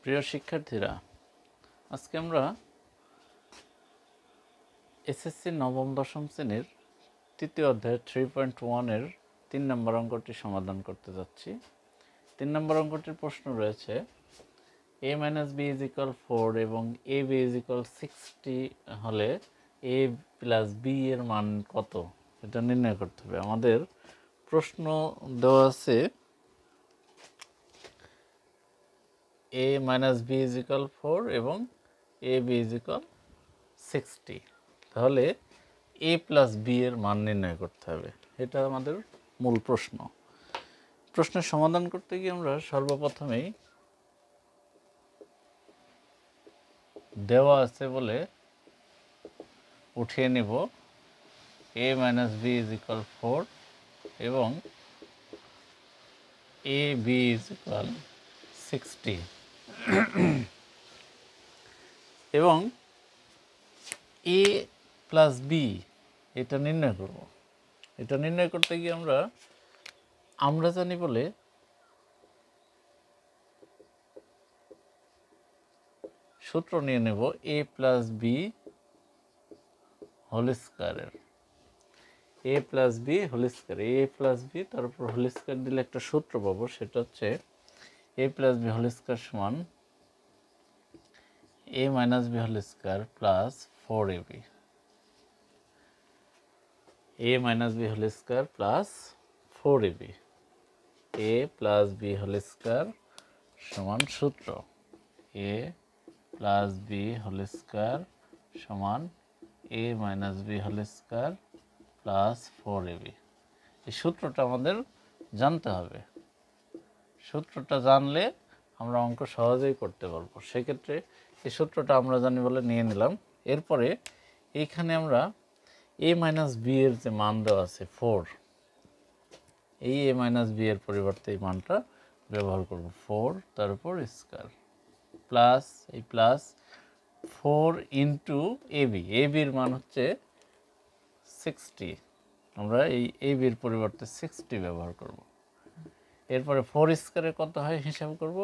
প্রিয় শিক্ষার্থীরা, আজকে আমরা এসএসসি নবম দশম শ্রেণীর তৃতীয় অধ্যায় 3.1 এর 3 নম্বর অঙ্কটি সমাধান করতে যাচ্ছি। 3 নম্বর অঙ্কটির প্রশ্ন রয়েছে a - b = 4 এবং ab = 60 হলে a + b এর মান কত, এটা নির্ণয় করতে হবে। আমাদের প্রশ্ন দেওয়া আছে a - b = 4 এবং ab = 60, তাহলে a + b এর মান নির্ণয় করতে হবে। এটা আমাদের মূল প্রশ্ন। প্রশ্নের সমাধান করতে গিয়ে আমরা সর্বপ্রথমেই দেওয়া আছে বলে উঠিয়ে নিব a - b = 4 এবং ab = 60 এবং a + b এটা নির্ণয় করব। এটা নির্ণয় করতে গিয়ে আমরা জানি বলে সূত্র নিয়ে নেব a + b হোল স্কয়ারের। a + b whole square, a + b তারপর হোল স্কয়ার দিলে একটা সূত্র পাবো, সেটা হচ্ছে a + b হোল স্কয়ার সমান a - b whole square plus 4ab, a - b whole square plus 4ab, a + b whole square সমান সূত্র a + b হোল স্কয়ার সমান a - b whole square plus 4ab। এই সূত্রটা আমাদের জানতে হবে। সূত্রটা জানলে আমরা অঙ্ক সহজেই করতে পারবো। সেক্ষেত্রে এই সূত্রটা আমরা জানি বলে নিয়ে নিলাম। এরপরে এইখানে আমরা a - b এর যে মান দেওয়া আছে 4, এই a - b এর পরিবর্তে এই মানটা ব্যবহার করব, 4 তার উপর স্কয়ার প্লাস এই প্লাস 4 ইন্টু ab, ab এর মান হচ্ছে 60, আমরা এই ab এর পরিবর্তে 60 ব্যবহার করব। এরপরে 4 স্কয়ারে কত হয় হিসাব করব,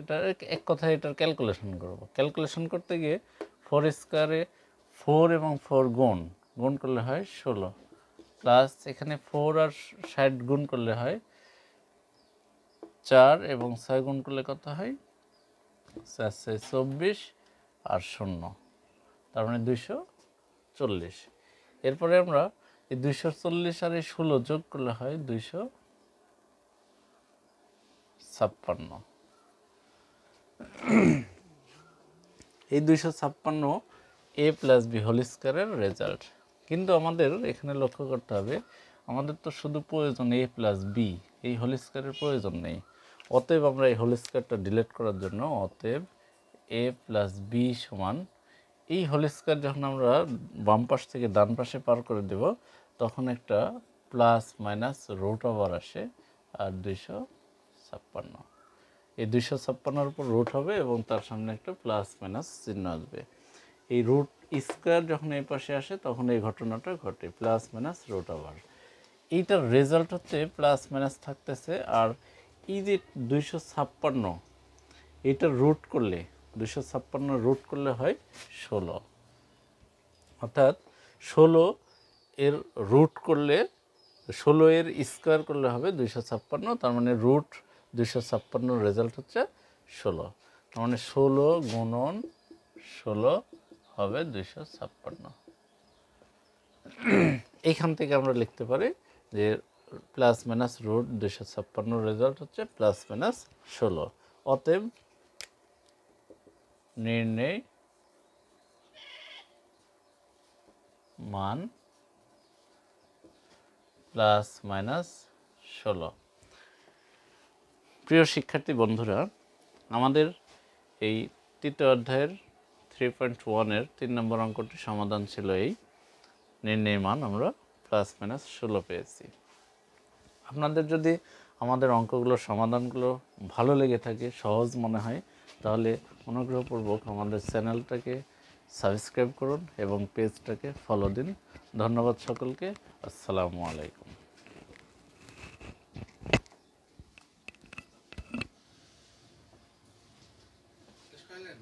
এটা এক কথায় এটার ক্যালকুলেশন করব। ক্যালকুলেশন করতে গিয়ে 4 স্কয়ারে 4 এবং 4 গুণ করলে হয় 16, প্লাস এখানে 4 আর 60 গুণ করলে হয় 4 এবং 6 গুণ করলে কত হয় 4 × 6 = 24 আর 0, তার মানে 240। এরপরে আমরা এই 240 আর এই 16 যোগ করলে হয় 256। এই 256 a + b হোল স্কয়ারের রেজাল্ট। কিন্তু আমাদের এখানে লক্ষ্য করতে হবে, আমাদের তো শুধু প্রয়োজন a + b, এই হোল স্কয়ারের প্রয়োজন নেই। অতএব আমরা এই হোল স্কয়ারটা ডিলিট করার জন্য অতএব a + b সমান, এই হোল স্কয়ার যখন আমরা বাম পাশ থেকে ডান পাশে পার করে দেব তখন একটা প্লাস মাইনাস রুট ওভার আসে আর 256, এই 256-র উপর রুট হবে এবং তার সামনে একটা প্লাস মাইনাস চিহ্ন আসবে। এই রুট স্কয়ার যখন এই পাশে আসে তখন এই ঘটনাটা ঘটে, প্লাস মাইনাস রুট ওভার। এইটার রেজাল্ট হচ্ছে প্লাস মাইনাস থাকতেছে। আর এই যে 256, এইটা রুট করলে 256 রুট করলে হয় 16, অর্থাৎ 16 এর রুট করলে 16 এর স্কয়ার করলে হবে 256, তার মানে রুট 256 রেজাল্ট হচ্ছে 16, তার মানে 16 গুণন 16 হবে 256। এইখান থেকে আমরা লিখতে পারি যে প্লাস মাইনাস রুট 256 রেজাল্ট হচ্ছে প্লাস মাইনাস 16। অতএব নির্ণয় মান প্লাস মাইনাস 16। প্রিয় শিক্ষার্থী বন্ধুরা, আমাদের এই তৃতীয় অধ্যায়ের 3.1 এর 3 নম্বর অঙ্কটি সমাধান ছিল এই নির্ণয় মান আমরা প্লাস মাইনাস 16 পেয়েছি। আপনাদের যদি আমাদের অঙ্কগুলোর সমাধানগুলো ভালো লেগে থাকে, সহজ মনে হয়, তাহলে অনুগ্রহপূর্বক আমাদের চ্যানেলটাকে সাবস্ক্রাইব করুন এবং পেজটাকে ফলো দিন। ধন্যবাদ সকলকে। আসসালামু আলাইকুম। খাইলেন?